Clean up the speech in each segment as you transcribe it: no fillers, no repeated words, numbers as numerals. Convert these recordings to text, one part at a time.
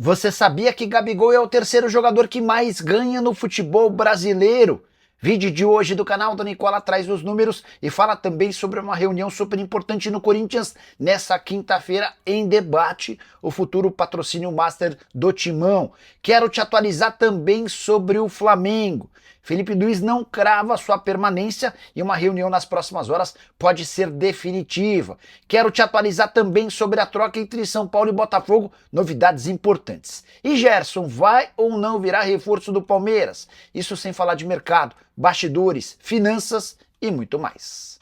Você sabia que Gabigol é o terceiro jogador que mais ganha no futebol brasileiro? Vídeo de hoje do canal do Nicola traz os números e fala também sobre uma reunião super importante no Corinthians nessa quinta-feira em debate, o futuro patrocínio master do Timão. Quero te atualizar também sobre o Flamengo. Felipe Luiz não crava sua permanência e uma reunião nas próximas horas pode ser definitiva. Quero te atualizar também sobre a troca entre São Paulo e Botafogo, novidades importantes. E Gerson vai ou não virar reforço do Palmeiras? Isso sem falar de mercado, bastidores, finanças e muito mais.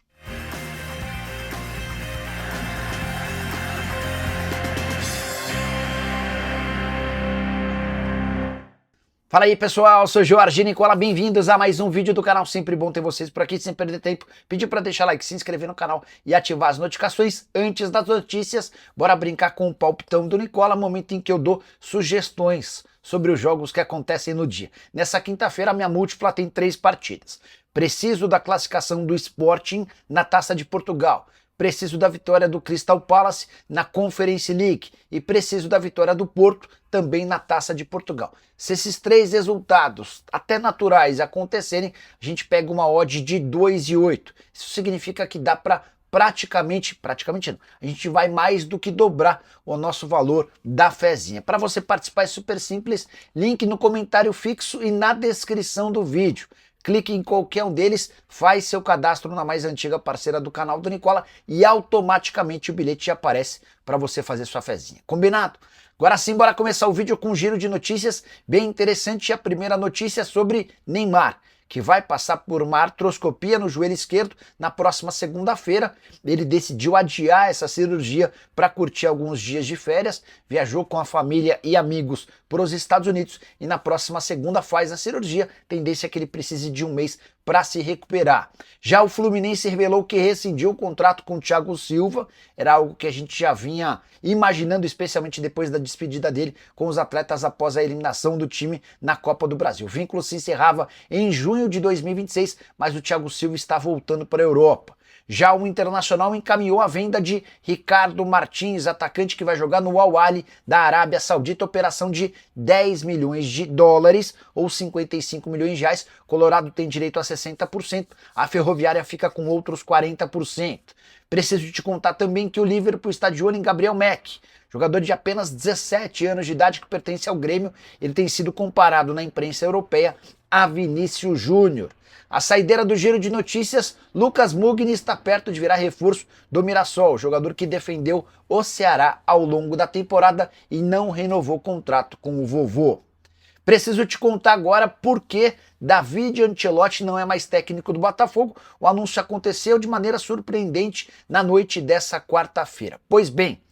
Fala aí pessoal, sou Jorge Nicola, bem-vindos a mais um vídeo do canal, sempre bom ter vocês por aqui, sem perder tempo, pedir para deixar like, se inscrever no canal e ativar as notificações antes das notícias. Bora brincar com o palpitão do Nicola, momento em que eu dou sugestões sobre os jogos que acontecem no dia. Nessa quinta-feira a minha múltipla tem 3 partidas. Preciso da classificação do Sporting na Taça de Portugal. Preciso da vitória do Crystal Palace na Conference League e preciso da vitória do Porto também na Taça de Portugal. Se esses 3 resultados, até naturais, acontecerem, a gente pega uma odd de 2,8. Isso significa que dá para praticamente não, a gente vai mais do que dobrar o nosso valor da fezinha. Para você participar é super simples, link no comentário fixo e na descrição do vídeo. Clique em qualquer um deles, faz seu cadastro na mais antiga parceira do canal do Nicola e automaticamente o bilhete aparece para você fazer sua fezinha. Combinado? Agora sim, bora começar o vídeo com um giro de notícias bem interessante. A primeira notícia é sobre Neymar, que vai passar por uma artroscopia no joelho esquerdo na próxima segunda-feira. Ele decidiu adiar essa cirurgia para curtir alguns dias de férias, viajou com a família e amigos para os Estados Unidos e na próxima segunda faz a cirurgia, tendência é que ele precise de um mês para se recuperar. Já o Fluminense revelou que rescindiu o contrato com o Thiago Silva, era algo que a gente já vinha imaginando, especialmente depois da despedida dele com os atletas após a eliminação do time na Copa do Brasil. O vínculo se encerrava em junho de 2026, mas o Thiago Silva está voltando para a Europa. Já o Internacional encaminhou a venda de Ricardo Martins, atacante que vai jogar no Al Ahly da Arábia Saudita, operação de 10 milhões de dólares ou 55 milhões de reais. Colorado tem direito a 60%, a Ferroviária fica com outros 40%. Preciso te contar também que o Liverpool está de olho em Gabriel Mack, jogador de apenas 17 anos de idade que pertence ao Grêmio. Ele tem sido comparado na imprensa europeia a Vinícius Júnior. A saideira do giro de notícias, Lucas Mugni está perto de virar reforço do Mirassol, jogador que defendeu o Ceará ao longo da temporada e não renovou contrato com o vovô. Preciso te contar agora por que David Ancelotti não é mais técnico do Botafogo. O anúncio aconteceu de maneira surpreendente na noite dessa quarta-feira. Pois bem,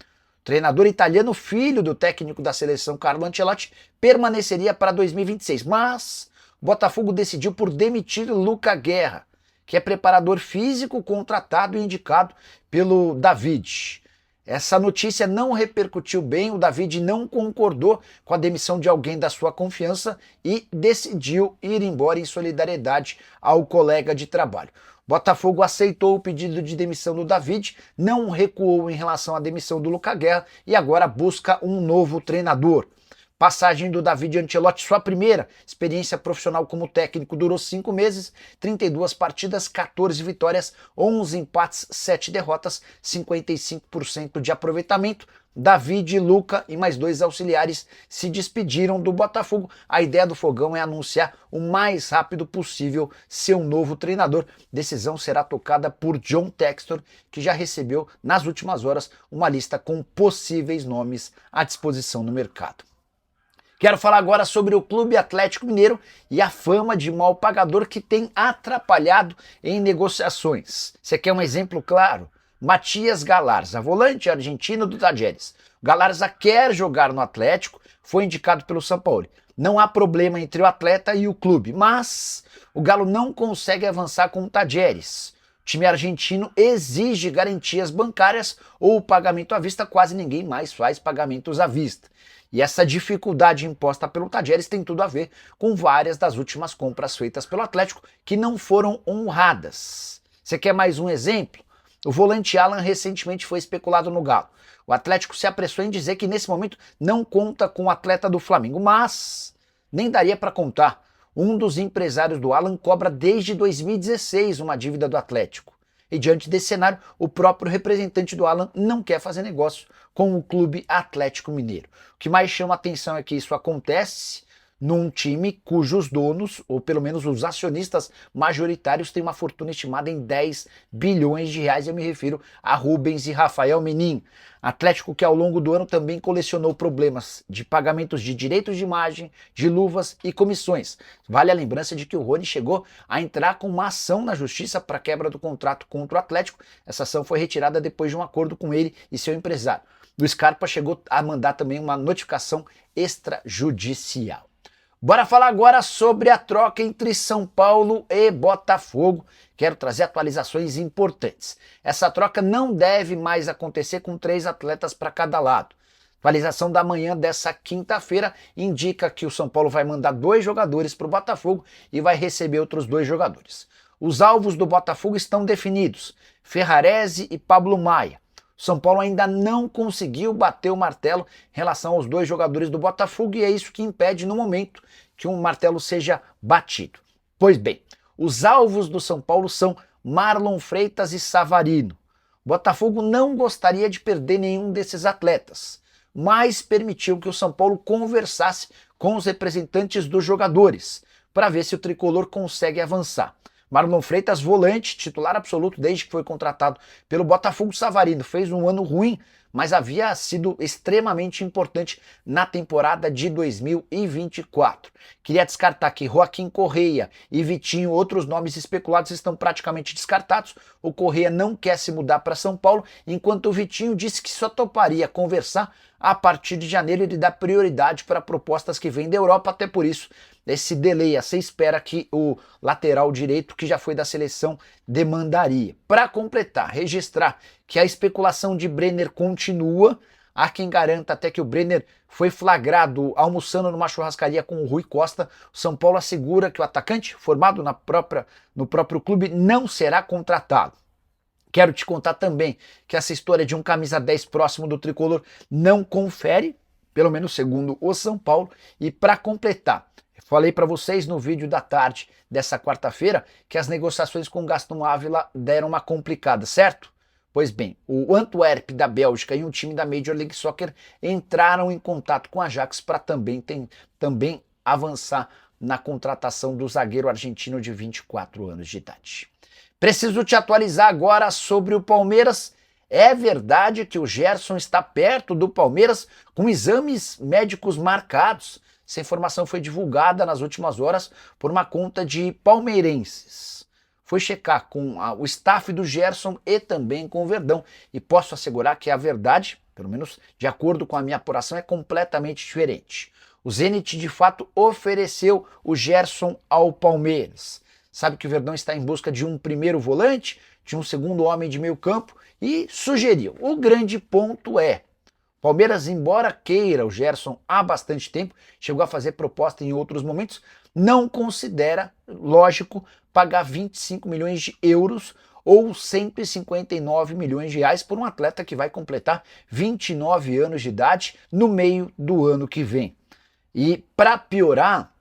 o treinador italiano, filho do técnico da seleção Carlo Ancelotti, permaneceria para 2026, mas o Botafogo decidiu por demitir Luca Guerra, que é preparador físico contratado e indicado pelo David. Essa notícia não repercutiu bem, o David não concordou com a demissão de alguém da sua confiança e decidiu ir embora em solidariedade ao colega de trabalho. Botafogo aceitou o pedido de demissão do David, não recuou em relação à demissão do Luca Guerra e agora busca um novo treinador. Passagem do David Ancelotti, sua primeira experiência profissional como técnico, durou 5 meses, 32 partidas, 14 vitórias, 11 empates, 7 derrotas, 55% de aproveitamento. David, Luca e mais 2 auxiliares se despediram do Botafogo. A ideia do Fogão é anunciar o mais rápido possível seu novo treinador. Decisão será tocada por John Textor, que já recebeu nas últimas horas uma lista com possíveis nomes à disposição no mercado. Quero falar agora sobre o Clube Atlético Mineiro e a fama de mal pagador que tem atrapalhado em negociações. Você quer um exemplo claro? Matias Galarza, volante argentino do Talleres. Galarza quer jogar no Atlético, foi indicado pelo São Paulo. Não há problema entre o atleta e o clube, mas o Galo não consegue avançar com o Talleres. O time argentino exige garantias bancárias ou pagamento à vista, quase ninguém mais faz pagamentos à vista. E essa dificuldade imposta pelo Talleres tem tudo a ver com várias das últimas compras feitas pelo Atlético que não foram honradas. Você quer mais um exemplo? O volante Alan recentemente foi especulado no Galo. O Atlético se apressou em dizer que nesse momento não conta com o atleta do Flamengo, mas nem daria para contar. Um dos empresários do Alan cobra desde 2016 uma dívida do Atlético. E diante desse cenário, o próprio representante do Alan não quer fazer negócio com o Clube Atlético Mineiro. O que mais chama a atenção é que isso acontece num time cujos donos, ou pelo menos os acionistas majoritários, têm uma fortuna estimada em 10 bilhões de reais. Eu me refiro a Rubens e Rafael Menin. Atlético que ao longo do ano também colecionou problemas de pagamentos de direitos de imagem, de luvas e comissões. Vale a lembrança de que o Rony chegou a entrar com uma ação na justiça para quebra do contrato contra o Atlético. Essa ação foi retirada depois de um acordo com ele e seu empresário. O Scarpa chegou a mandar também uma notificação extrajudicial. Bora falar agora sobre a troca entre São Paulo e Botafogo. Quero trazer atualizações importantes. Essa troca não deve mais acontecer com 3 atletas para cada lado. Atualização da manhã dessa quinta-feira indica que o São Paulo vai mandar 2 jogadores para o Botafogo e vai receber outros 2 jogadores. Os alvos do Botafogo estão definidos: Ferrarese e Pablo Maia. São Paulo ainda não conseguiu bater o martelo em relação aos 2 jogadores do Botafogo e é isso que impede no momento que um martelo seja batido. Pois bem, os alvos do São Paulo são Marlon Freitas e Savarino. O Botafogo não gostaria de perder nenhum desses atletas, mas permitiu que o São Paulo conversasse com os representantes dos jogadores para ver se o tricolor consegue avançar. Marlon Freitas, volante, titular absoluto desde que foi contratado pelo Botafogo. Savarino fez um ano ruim, mas havia sido extremamente importante na temporada de 2024. Queria descartar que Joaquim Correia e Vitinho, outros nomes especulados, estão praticamente descartados. O Correia não quer se mudar para São Paulo, enquanto o Vitinho disse que só toparia conversar a partir de janeiro. Ele dá prioridade para propostas que vêm da Europa, até por isso esse delay, você espera que o lateral direito, que já foi da seleção, demandaria. Para completar, registrar que a especulação de Brenner continua. Há quem garanta até que o Brenner foi flagrado almoçando numa churrascaria com o Rui Costa. O São Paulo assegura que o atacante, formado no próprio clube, não será contratado. Quero te contar também que essa história de um camisa 10 próximo do tricolor não confere, pelo menos segundo o São Paulo. E para completar, falei para vocês no vídeo da tarde dessa quarta-feira que as negociações com Gaston Ávila deram uma complicada, certo? Pois bem, o Antwerp da Bélgica e um time da Major League Soccer entraram em contato com a Ajax para também avançar na contratação do zagueiro argentino de 24 anos de idade. Preciso te atualizar agora sobre o Palmeiras. É verdade que o Gerson está perto do Palmeiras com exames médicos marcados. Essa informação foi divulgada nas últimas horas por uma conta de palmeirenses. Foi checar com o staff do Gerson e também com o Verdão. E posso assegurar que a verdade, pelo menos de acordo com a minha apuração, é completamente diferente. O Zenit de fato ofereceu o Gerson ao Palmeiras. Sabe que o Verdão está em busca de um primeiro volante, de um segundo homem de meio campo e sugeriu. O grande ponto é: Palmeiras, embora queira o Gerson há bastante tempo, chegou a fazer proposta em outros momentos, não considera lógico pagar 25 milhões de euros ou 159 milhões de reais por um atleta que vai completar 29 anos de idade no meio do ano que vem. E para piorar,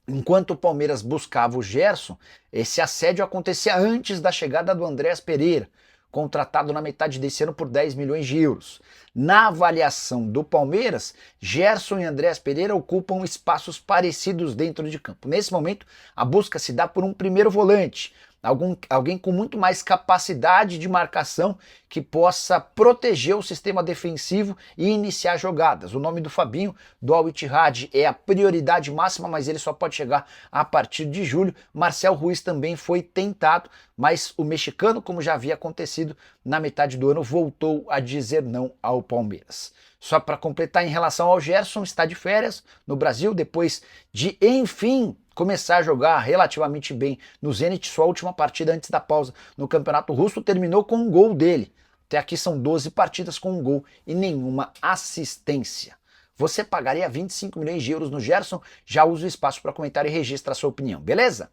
enquanto o Palmeiras buscava o Gerson, esse assédio acontecia antes da chegada do Andréas Pereira, contratado na metade desse ano por 10 milhões de euros. Na avaliação do Palmeiras, Gerson e Andréas Pereira ocupam espaços parecidos dentro de campo. Nesse momento, a busca se dá por um primeiro volante, alguém com muito mais capacidade de marcação que possa proteger o sistema defensivo e iniciar jogadas. O nome do Fabinho, do Al Ittihad, é a prioridade máxima, mas ele só pode chegar a partir de julho. Marcel Ruiz também foi tentado, mas o mexicano, como já havia acontecido na metade do ano, voltou a dizer não ao Palmeiras. Só para completar, em relação ao Gerson, está de férias no Brasil, depois de, enfim, começar a jogar relativamente bem no Zenit. Sua última partida antes da pausa no Campeonato Russo terminou com um gol dele. Até aqui são 12 partidas com um gol e nenhuma assistência. Você pagaria 25 milhões de euros no Gerson? Já usa o espaço para comentar e registra a sua opinião, beleza?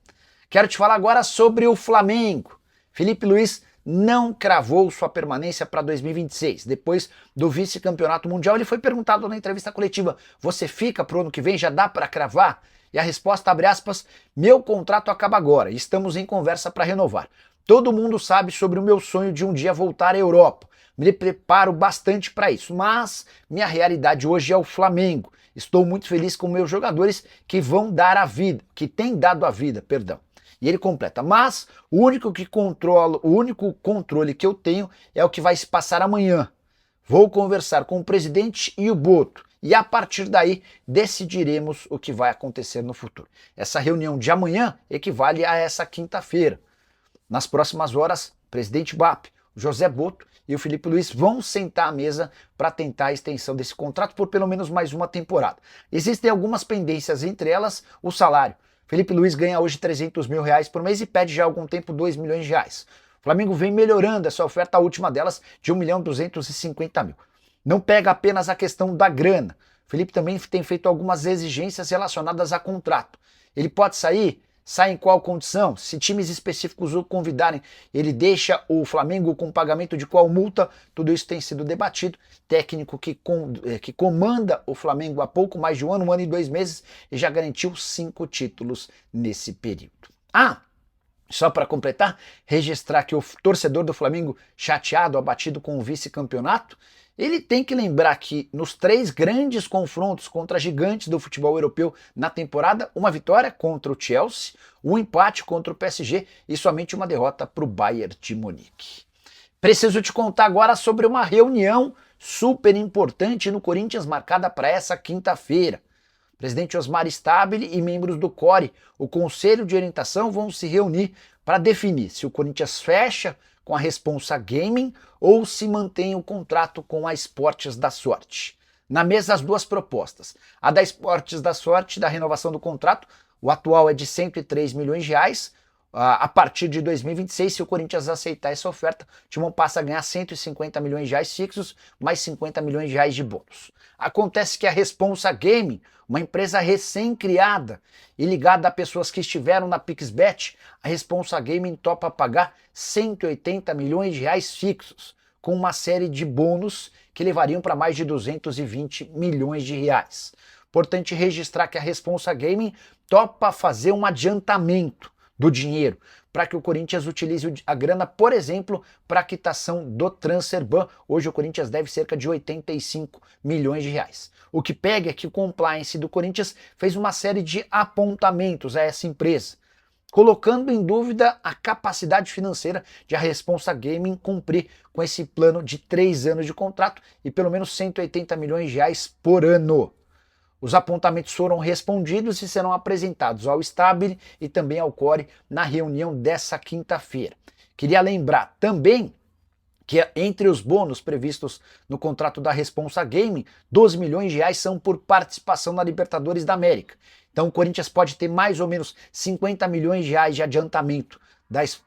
Quero te falar agora sobre o Flamengo. Felipe Luiz não cravou sua permanência para 2026. Depois do vice-campeonato mundial, ele foi perguntado na entrevista coletiva: você fica pro ano que vem? Já dá para cravar? E a resposta, abre aspas, meu contrato acaba agora, estamos em conversa para renovar. Todo mundo sabe sobre o meu sonho de um dia voltar à Europa. Me preparo bastante para isso, mas minha realidade hoje é o Flamengo. Estou muito feliz com meus jogadores que vão dar a vida, que têm dado a vida, perdão. E ele completa, mas o único controle que eu tenho é o que vai se passar amanhã. Vou conversar com o presidente e o Boto, e a partir daí decidiremos o que vai acontecer no futuro. Essa reunião de amanhã equivale a essa quinta-feira. Nas próximas horas, o presidente BAP, o José Boto e o Felipe Luiz vão sentar à mesa para tentar a extensão desse contrato por pelo menos mais uma temporada. Existem algumas pendências, entre elas o salário. Felipe Luiz ganha hoje 300 mil reais por mês e pede já há algum tempo 2 milhões de reais. O Flamengo vem melhorando essa oferta, a última delas de 1.250.000. Não pega apenas a questão da grana. Felipe também tem feito algumas exigências relacionadas a contrato. Ele pode sair? Sai em qual condição? Se times específicos o convidarem, ele deixa o Flamengo com pagamento de qual multa? Tudo isso tem sido debatido. Técnico que comanda o Flamengo há pouco mais de um ano e 2 meses, e já garantiu 5 títulos nesse período. Só para completar, registrar que o torcedor do Flamengo chateado, abatido com o vice-campeonato, ele tem que lembrar que nos 3 grandes confrontos contra gigantes do futebol europeu na temporada, uma vitória contra o Chelsea, um empate contra o PSG e somente uma derrota para o Bayern de Munique. Preciso te contar agora sobre uma reunião super importante no Corinthians marcada para essa quinta-feira. O presidente Osmar Stabile e membros do CORE, o Conselho de Orientação, vão se reunir para definir se o Corinthians fecha com a Responsa Gaming ou se mantém o contrato com a Esportes da Sorte. Na mesa, as duas propostas. A da Esportes da Sorte, da renovação do contrato, o atual é de 103 milhões de reais. A partir de 2026, se o Corinthians aceitar essa oferta, o Timão passa a ganhar 150 milhões de reais fixos, mais 50 milhões de reais de bônus. Acontece que a Responsa Gaming, uma empresa recém-criada e ligada a pessoas que estiveram na PixBet, a Responsa Gaming topa pagar 180 milhões de reais fixos, com uma série de bônus que levariam para mais de 220 milhões de reais. Importante registrar que a Responsa Gaming topa fazer um adiantamento do dinheiro, para que o Corinthians utilize a grana, por exemplo, para a quitação do Transferban. Hoje o Corinthians deve cerca de 85 milhões de reais. O que pega é que o compliance do Corinthians fez uma série de apontamentos a essa empresa, colocando em dúvida a capacidade financeira de a Responsa Gaming cumprir com esse plano de 3 anos de contrato e pelo menos 180 milhões de reais por ano. Os apontamentos foram respondidos e serão apresentados ao Stabile e também ao CORE na reunião dessa quinta-feira. Queria lembrar também que entre os bônus previstos no contrato da Responsa Gaming, 12 milhões de reais são por participação na Libertadores da América. Então o Corinthians pode ter mais ou menos 50 milhões de reais de adiantamento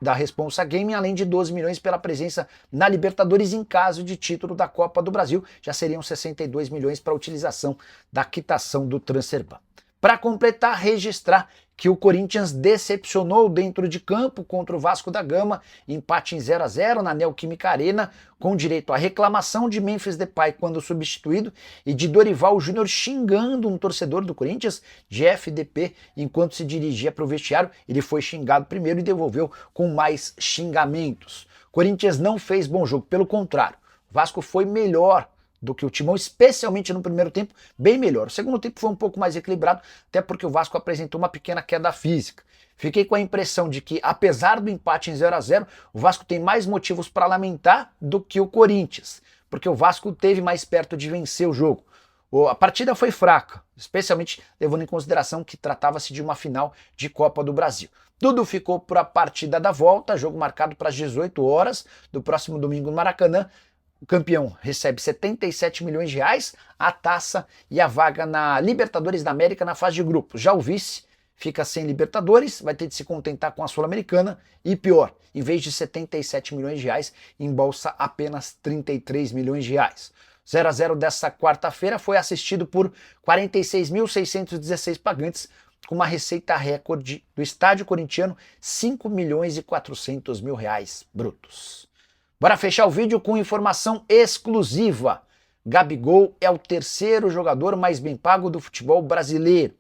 da Responsa Gaming, além de 12 milhões pela presença na Libertadores em caso de título da Copa do Brasil. Já seriam 62 milhões para a utilização da quitação do Transferban. Para completar, registrar que o Corinthians decepcionou dentro de campo contra o Vasco da Gama, empate em 0-0 na Neoquímica Arena, com direito à reclamação de Memphis Depay quando substituído e de Dorival Júnior xingando um torcedor do Corinthians de FDP enquanto se dirigia para o vestiário. Ele foi xingado primeiro e devolveu com mais xingamentos. O Corinthians não fez bom jogo, pelo contrário, o Vasco foi melhor do que o Timão, especialmente no primeiro tempo, bem melhor. O segundo tempo foi um pouco mais equilibrado, até porque o Vasco apresentou uma pequena queda física. Fiquei com a impressão de que, apesar do empate em 0-0, o Vasco tem mais motivos para lamentar do que o Corinthians, porque o Vasco teve mais perto de vencer o jogo. A partida foi fraca, especialmente levando em consideração que tratava-se de uma final de Copa do Brasil. Tudo ficou para a partida da volta, jogo marcado para as 18 horas do próximo domingo no Maracanã. O campeão recebe 77 milhões de reais, a taça e a vaga na Libertadores da América na fase de grupos. Já o vice fica sem Libertadores, vai ter de se contentar com a Sul-Americana e pior, em vez de 77 milhões de reais, embolsa apenas 33 milhões de reais. 0-0 dessa quarta-feira foi assistido por 46.616 pagantes, com uma receita recorde do estádio corintiano, 5 milhões e 400 mil reais brutos. Bora fechar o vídeo com informação exclusiva. Gabigol é o terceiro jogador mais bem pago do futebol brasileiro.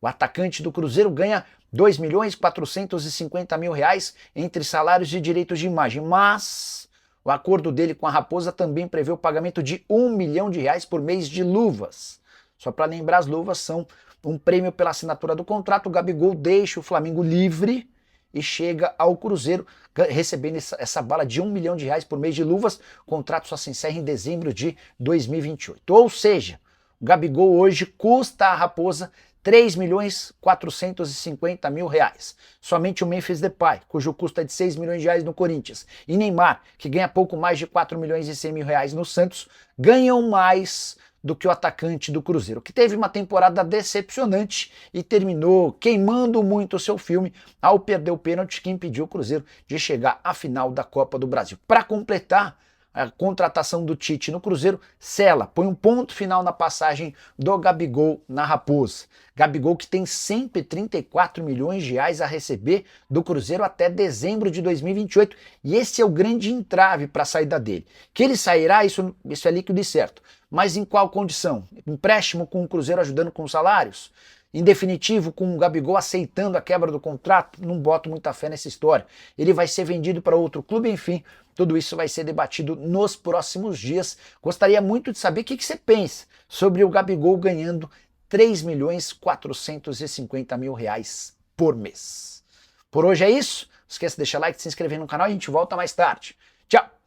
O atacante do Cruzeiro ganha R$ 2.450.000 entre salários e direitos de imagem, mas o acordo dele com a Raposa também prevê o pagamento de R$ 1 milhão por mês de luvas. Só para lembrar, as luvas são um prêmio pela assinatura do contrato. O Gabigol deixa o Flamengo livre e chega ao Cruzeiro recebendo essa bala de R$ 1 milhão por mês de luvas. O contrato só se encerra em dezembro de 2028. Ou seja, o Gabigol hoje custa à Raposa R$ 3.450.000. Somente o Memphis Depay, cujo custo é de R$ 6 milhões no Corinthians, e Neymar, que ganha pouco mais de R$ 4.100.000 no Santos, ganham mais do que o atacante do Cruzeiro, que teve uma temporada decepcionante e terminou queimando muito o seu filme ao perder o pênalti que impediu o Cruzeiro de chegar à final da Copa do Brasil. Para completar, a contratação do Tite no Cruzeiro sela, põe um ponto final na passagem do Gabigol na Raposa. Gabigol que tem R$ 134 milhões a receber do Cruzeiro até dezembro de 2028, e esse é o grande entrave para a saída dele. Que ele sairá, isso é líquido e certo, mas em qual condição? Empréstimo com o Cruzeiro ajudando com os salários? Em definitivo, com o Gabigol aceitando a quebra do contrato? Não boto muita fé nessa história. Ele vai ser vendido para outro clube, enfim, tudo isso vai ser debatido nos próximos dias. Gostaria muito de saber o que você pensa sobre o Gabigol ganhando R$ 3.450.000 por mês. Por hoje é isso. Não esqueça de deixar like, se inscrever no canal e a gente volta mais tarde. Tchau!